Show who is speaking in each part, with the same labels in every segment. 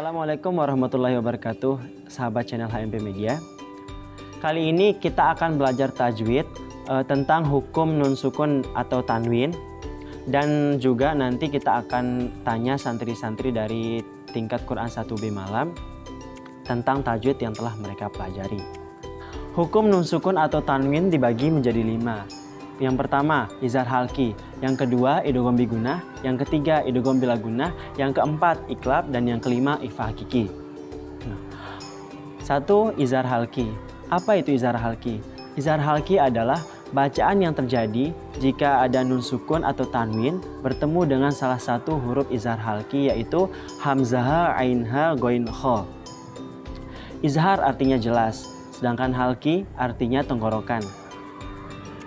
Speaker 1: Assalamualaikum warahmatullahi wabarakatuh, sahabat channel HMP Media. Kali ini kita akan belajar tajwid tentang hukum nun sukun atau tanwin, dan juga nanti kita akan tanya santri-santri dari tingkat Quran 1B Malam tentang tajwid yang telah mereka pelajari. Hukum nun sukun atau tanwin dibagi menjadi 5. Yang pertama, izhar halki. Yang kedua, idgham bigunah. Yang ketiga, idgham bilagunah. Yang keempat, iqlab. Dan yang kelima, ikhfa hakiki. 1. Izhar halki. Apa itu izhar halki? Izhar halki adalah bacaan yang terjadi jika ada nun sukun atau tanwin bertemu dengan salah satu huruf izhar halki, yaitu hamzah, ainha, ghain, kha. Izhar artinya jelas, sedangkan halki artinya tenggorokan.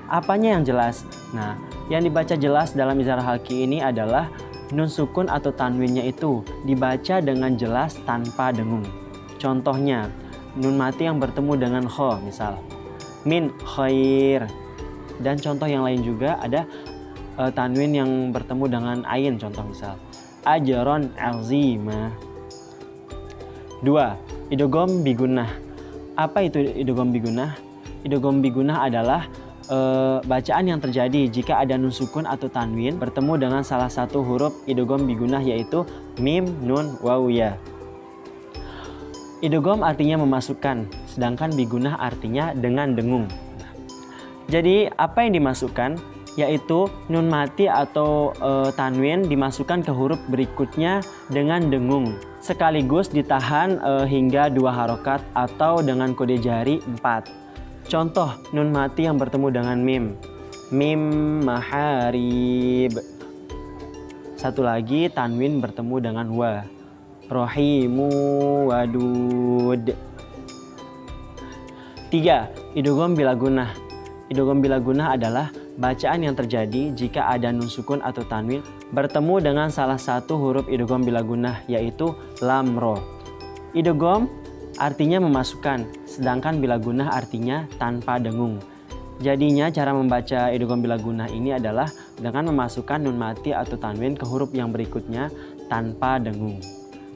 Speaker 1: Apanya yang jelas? Nah, yang dibaca jelas dalam izhar halki ini adalah nun sukun atau tanwinnya itu dibaca dengan jelas tanpa dengung. Contohnya, nun mati yang bertemu dengan kha, misal min khair. Dan contoh yang lain juga ada tanwin yang bertemu dengan ain, contoh misal ajron azima. 2. Idgham bigunah. Apa itu idgham bigunah? Idgham bigunah adalah bacaan yang terjadi jika ada nun sukun atau tanwin bertemu dengan salah satu huruf idgham bigunah, yaitu mim, nun, waw, ya. Idgham artinya memasukkan, sedangkan bigunah artinya dengan dengung. Jadi apa yang dimasukkan? Yaitu nun mati atau tanwin dimasukkan ke huruf berikutnya dengan dengung, sekaligus ditahan hingga 2 harokat atau dengan kode jari 4. Contoh, nun mati yang bertemu dengan mim. Mim maharib. Satu lagi, tanwin bertemu dengan wa. Rohimu wadud. 3. Idgham bilagunah. Idgham bilagunah adalah bacaan yang terjadi jika ada nun sukun atau tanwin bertemu dengan salah satu huruf idgham bilagunah, yaitu lam ro. Idgham artinya memasukkan, sedangkan bilagunah artinya tanpa dengung. Jadinya cara membaca idgham bilagunah ini adalah dengan memasukkan nun mati atau tanwin ke huruf yang berikutnya tanpa dengung.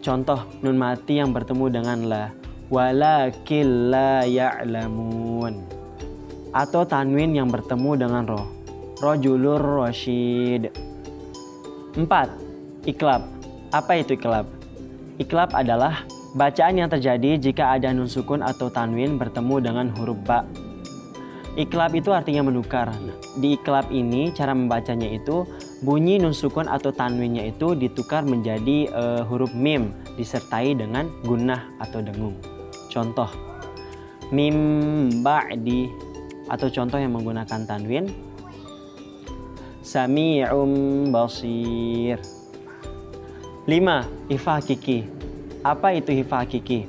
Speaker 1: Contoh, nun mati yang bertemu dengan la, walakin la ya'lamun. Atau tanwin yang bertemu dengan ro, rojulur rosyid. 4. Iqlab. Apa itu iqlab? Iqlab adalah bacaan yang terjadi jika ada nun sukun atau tanwin bertemu dengan huruf ba. Iqlab itu artinya menukar. Di iqlab ini cara membacanya itu bunyi nun sukun atau tanwinnya itu ditukar menjadi huruf mim disertai dengan gunnah atau dengung. Contoh, mim ba'di, atau contoh yang menggunakan tanwin sami'um basir. 5. Ikhfa hakiki. Apa itu ikhfa hakiki?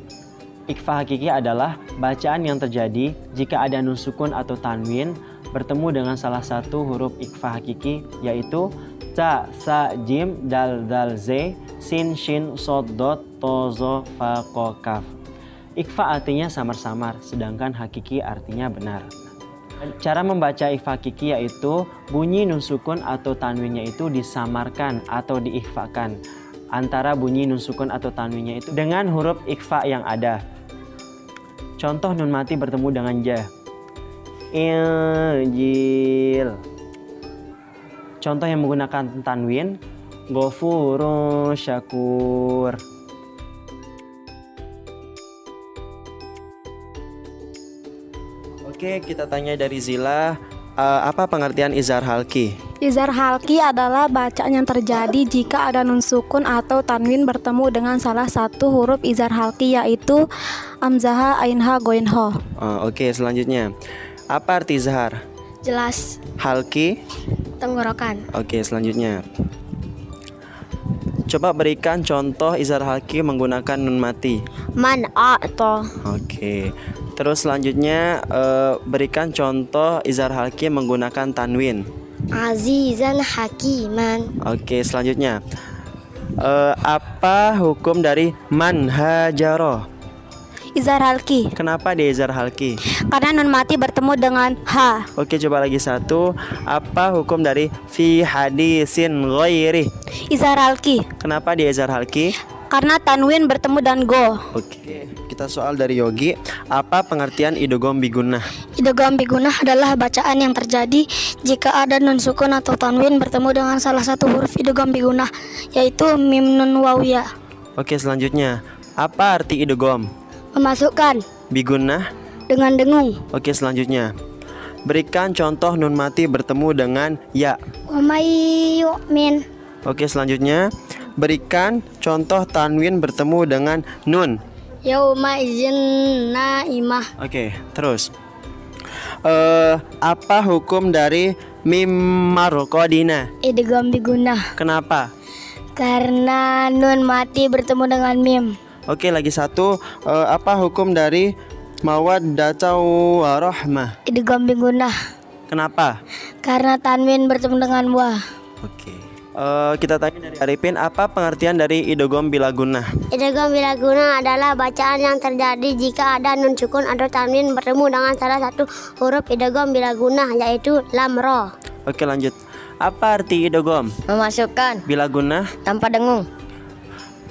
Speaker 1: Ikhfa hakiki adalah bacaan yang terjadi jika ada nun sukun atau tanwin bertemu dengan salah satu huruf ikhfa hakiki, yaitu ta, sa, jim, dal, dal, ze, sin, shin, sod, dot, to, zo, fa, ko, kaf. Ikhfa artinya samar-samar, sedangkan hakiki artinya benar. Cara membaca ikhfa hakiki yaitu bunyi nun sukun atau tanwinnya itu disamarkan atau diikhfakan antara bunyi nun sukun atau tanwinnya itu dengan huruf ikhfa yang ada. Contoh, nun mati bertemu dengan ja, injil. Contoh yang menggunakan tanwin, ghafurun syakur. Oke, kita tanya dari Zila, apa pengertian izhar halki?
Speaker 2: Izhar halki adalah bacaan yang terjadi jika ada nun sukun atau tanwin bertemu dengan salah satu huruf izhar halki, yaitu hamzah, ainha, ghain, kha.
Speaker 1: Oke, selanjutnya, apa arti izhar?
Speaker 2: Jelas.
Speaker 1: Halki?
Speaker 2: Tenggorokan.
Speaker 1: Oke, selanjutnya, coba berikan contoh izhar halki menggunakan nun mati.
Speaker 2: Man a'ta.
Speaker 1: Oke, terus selanjutnya berikan contoh izhar halki menggunakan tanwin.
Speaker 2: Azizan hakiman.
Speaker 1: Oke, selanjutnya, apa hukum dari man hajaro?
Speaker 2: Izhar halki.
Speaker 1: Kenapa dia izhar halki?
Speaker 2: Karena nun mati bertemu dengan ha.
Speaker 1: Oke, coba lagi satu. Apa hukum dari fi hadisin ghairi?
Speaker 2: Izhar halki.
Speaker 1: Kenapa dia izhar halki?
Speaker 2: karena tanwin bertemu dengan go.
Speaker 1: Oke, kita soal dari Yogi. Apa pengertian idgham bigunnah?
Speaker 2: Idgham bigunnah adalah bacaan yang terjadi jika ada nun sukun atau tanwin bertemu dengan salah satu huruf idgham bigunnah, yaitu mim nun wawiyah.
Speaker 1: Oke, selanjutnya. Apa arti idgham
Speaker 2: Memasukkan
Speaker 1: bigunnah?
Speaker 2: dengan dengung.
Speaker 1: Oke, selanjutnya. Berikan contoh nun mati bertemu dengan ya.
Speaker 2: Wa may yu'min.
Speaker 1: Oke, selanjutnya. Berikan contoh tanwin bertemu dengan nun.
Speaker 2: Yauma izin naimah.
Speaker 1: Oke, terus. Apa hukum dari mim marqadina?
Speaker 2: Idgham bigunnah
Speaker 1: Kenapa?
Speaker 2: karena nun mati bertemu dengan mim.
Speaker 1: Oke, lagi satu. Apa hukum dari mawaddatau warahmah?
Speaker 2: Idgham bigunnah
Speaker 1: Kenapa?
Speaker 2: karena tanwin bertemu dengan wa.
Speaker 1: Oke. Kita tanya dari Arifin, apa pengertian dari idgham bilagunnah?
Speaker 3: Idgham bilagunnah adalah bacaan yang terjadi jika ada nun sukun atau tanwin bertemu dengan salah satu huruf idgham bilagunnah, yaitu lam ro.
Speaker 1: Oke, lanjut. Apa arti idgham
Speaker 2: Memasukkan
Speaker 1: bilagunnah?
Speaker 2: tanpa dengung.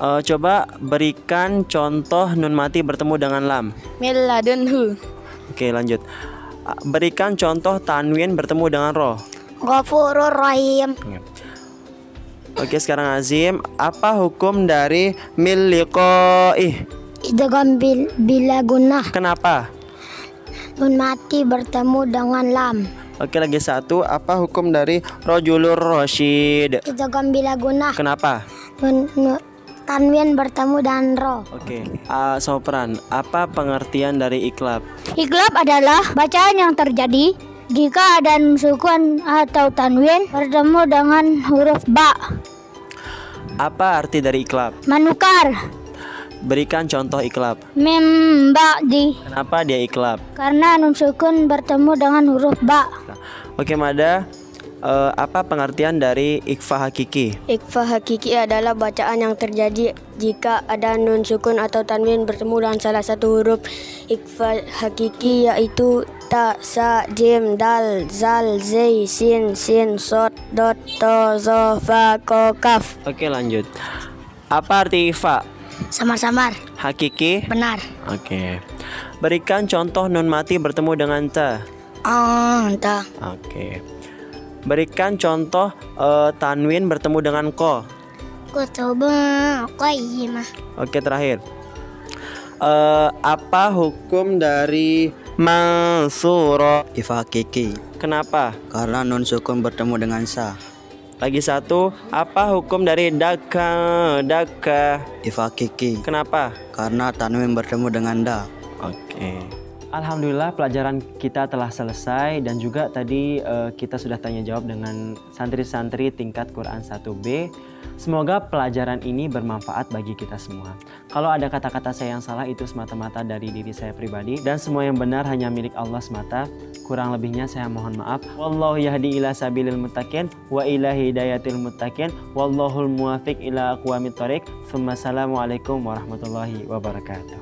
Speaker 1: Coba berikan contoh nun mati bertemu dengan lam.
Speaker 2: Min ladunhu.
Speaker 1: Oke, lanjut. Berikan contoh tanwin bertemu dengan ro.
Speaker 2: Ghafurur rahim.
Speaker 1: Oke, sekarang Azim, apa hukum dari mil liqaih?
Speaker 2: Idgham bilagunnah,
Speaker 1: Kenapa?
Speaker 2: nun mati bertemu dengan lam.
Speaker 1: Oke, lagi satu, apa hukum dari rojulur rosyid?
Speaker 2: Idgham bilagunnah,
Speaker 1: Kenapa?
Speaker 2: tanwin bertemu dengan ro.
Speaker 1: Oke, Sopran, apa pengertian dari iklab?
Speaker 2: Iklab adalah bacaan yang terjadi jika ada nun sukun atau tanwin bertemu dengan huruf ba.
Speaker 1: Apa arti dari iklab?
Speaker 2: Menukar.
Speaker 1: Berikan contoh iklab.
Speaker 2: Mim ba'di,
Speaker 1: Kenapa dia iklab?
Speaker 2: karena nun sukun bertemu dengan huruf ba.
Speaker 1: Oke, Mada, apa pengertian dari ikhfa hakiki?
Speaker 2: Ikhfa hakiki adalah bacaan yang terjadi jika ada nun sukun atau tanwin bertemu dengan salah satu huruf ikhfa hakiki, yaitu ta, sa, jim, dal, zal, zai, sin, sod, dot, to, zo, fa, ko, kaf.
Speaker 1: Oke, lanjut. Apa arti ikhfa?
Speaker 2: Samar-samar,
Speaker 1: Hakiki?
Speaker 2: benar.
Speaker 1: Oke. Berikan contoh nun mati bertemu dengan ta.
Speaker 2: Ta.
Speaker 1: Oke. Berikan contoh tanwin bertemu dengan ko.
Speaker 2: Kutuba qayyimah.
Speaker 1: Oke, terakhir. Apa hukum dari mansuro?
Speaker 4: Ifa hakiki
Speaker 1: Kenapa?
Speaker 4: karena nun sukun bertemu dengan sa.
Speaker 1: Lagi satu, apa hukum dari daka?
Speaker 4: Ifa hakiki
Speaker 1: Kenapa?
Speaker 4: karena tanwin bertemu dengan da.
Speaker 1: Oke. Alhamdulillah pelajaran kita telah selesai dan juga tadi kita sudah tanya jawab dengan santri-santri tingkat Quran 1B. Semoga pelajaran ini bermanfaat bagi kita semua. Kalau ada kata-kata saya yang salah itu semata-mata dari diri saya pribadi dan semua yang benar hanya milik Allah semata. Kurang lebihnya saya mohon maaf. Wallahu yahdi ila sabilil muttaqin wa ila hidayatil muttaqin wallahul muwafiq ila aqwamit thoriq. Assalamualaikum warahmatullahi wabarakatuh.